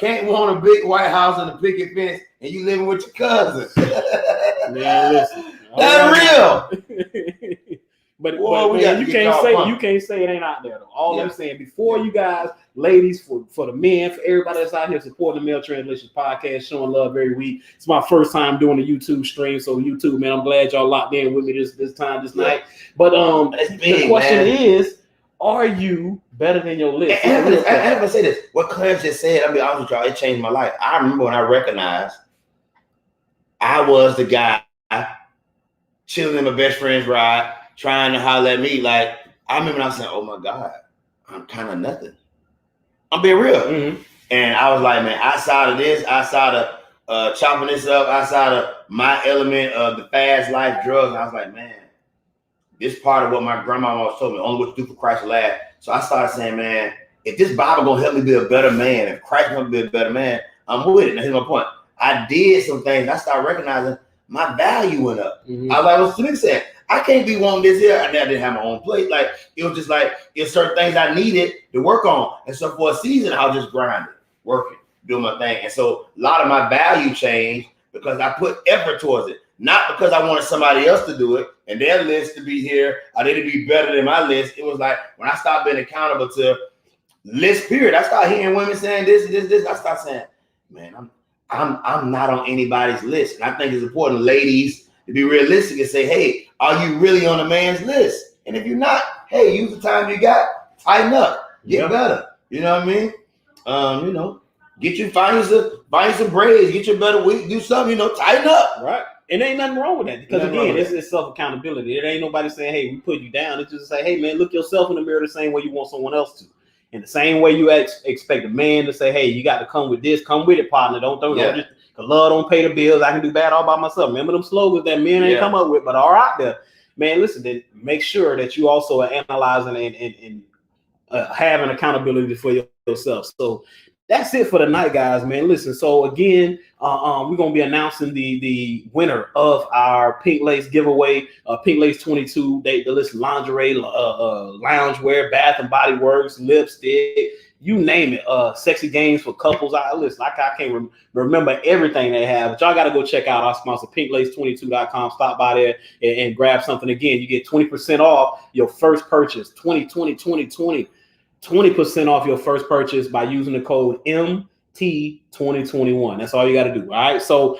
Can't want a big white house and a picket fence, and you living with your cousin. Man, listen. That's real. But man, you can't say it ain't out there though. All I'm saying, before you guys, ladies, for the men, for everybody that's out here supporting the Male Translations podcast, showing love every week. It's my first time doing a YouTube stream, so YouTube, man, I'm glad y'all locked in with me this night. But the question is, are you better than your list? And I'm gonna say this. What Clarence just said, I'll be honest with y'all, it changed my life. I remember when I recognized I was the guy chilling in my best friend's ride, trying to holler at me. Like, I remember I was saying, oh my God, I'm kind of nothing. I'm being real. Mm-hmm. And I was like, man, outside of this, outside of chopping this up, outside of my element of the fast life drugs, I was like, man, this part of what my grandma always told me, only what to do for Christ last. So I started saying, man, if this Bible gonna help me be a better man, if Christ gonna be a better man, I'm with it. Now here's my point. I did some things. I started recognizing my value went up. Mm-hmm. I was like, what Smith said, I can't be wanting this here. I didn't have my own plate. Like, it was just like, there's certain things I needed to work on. And so for a season, I was just grinding, working, doing my thing. And so a lot of my value changed because I put effort towards it. Not because I wanted somebody else to do it and their list to be here or they to be better than my list. It was like when I stopped being accountable to list period, I started hearing women saying this. I started saying, man, I'm not on anybody's list. And I think it's important, ladies, to be realistic and say, hey, are you really on a man's list? And if you're not, hey, use the time you got, tighten up, get better. You know what I mean? Find some braids, get your better wig, do something, tighten up. Right. And there ain't nothing wrong with that because again, it's self-accountability. It ain't nobody saying, hey, we put you down. It's just say, hey man, look yourself in the mirror the same way you want someone else to. In the same way you expect a man to say, hey, you got to come with this, come with it, partner. Don't just cause love don't pay the bills. I can do bad all by myself. Remember them slogans that men ain't come up with, but are out there. Man, listen, then make sure that you also are analyzing and having accountability for yourself. So that's it for tonight, guys, man. Listen, so again, we're going to be announcing the winner of our Pink Lace giveaway, Pink Lace 22. They list lingerie, loungewear, Bath and Body Works, lipstick, you name it. Sexy games for couples. I can't remember everything they have, but y'all got to go check out our sponsor, pinklace22.com. Stop by there and grab something. Again, you get 20% off your first purchase, 20% off your first purchase by using the code MT2021. That's all you got to do. All right. So,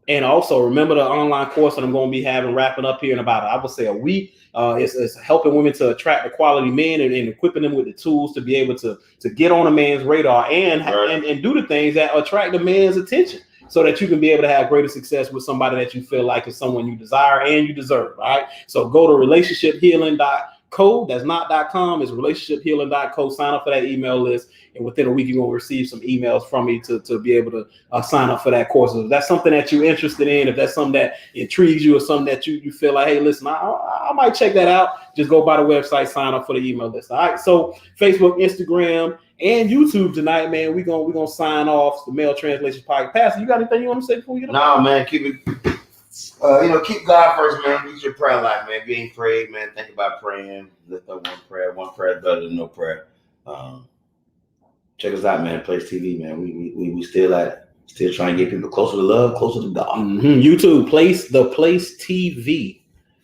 and also remember the online course that I'm going to be wrapping up here in about, I would say, a week. It's helping women to attract the quality men and equipping them with the tools to be able to get on a man's radar and do the things that attract the man's attention, so that you can be able to have greater success with somebody that you feel like is someone you desire and you deserve. Right. So go to relationshiphealing.co. That's not .com. It's relationshiphealing.co. Sign up for that email list, and within a week you're going to receive some emails from me to be able to sign up for that course. If that's something that you're interested in, if that's something that intrigues you or something that you feel like, hey, listen, I might check that out, just go by the website, sign up for the email list. All right. So Facebook, Instagram, and YouTube tonight, man. We're gonna sign off the Male Translation Podcast. Pastor, you got anything you want to say before we get on? No, man, keep it. Keep God first, man. Use your prayer life, man. If you ain't prayed, man, think about praying. Lift up one prayer. One prayer is better than no prayer. Check us out, man. Place TV, man. We still trying to get people closer to love, closer to God. Mm-hmm. YouTube, Place TV.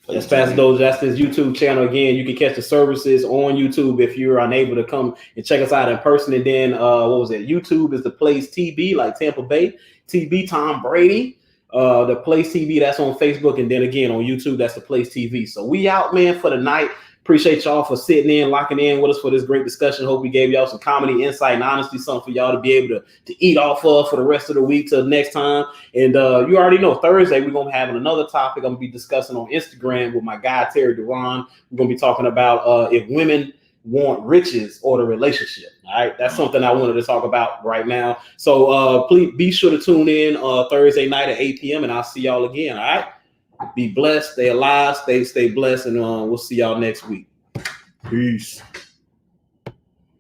That's Pastor Doja. That's his YouTube channel. Again, you can catch the services on YouTube if you're unable to come and check us out in person. And then YouTube is the Place TV, like Tampa Bay TV, Tom Brady. The Place TV, that's on Facebook, and then again on YouTube, that's the Place TV. So we out, man, for the night. Appreciate y'all for sitting in, locking in with us for this great discussion. Hope we gave y'all some comedy, insight, and honesty, something for y'all to be able to eat off of for the rest of the week till next time. And you already know Thursday we're gonna have another topic I'm gonna be discussing on Instagram with my guy Terry Duran. We're gonna be talking about if women want riches or the relationship. All right, that's something I wanted to talk about right now. So please be sure to tune in Thursday night at 8 p.m. and I'll see y'all again. All right, be blessed, stay alive, stay blessed, and we'll see y'all next week. Peace.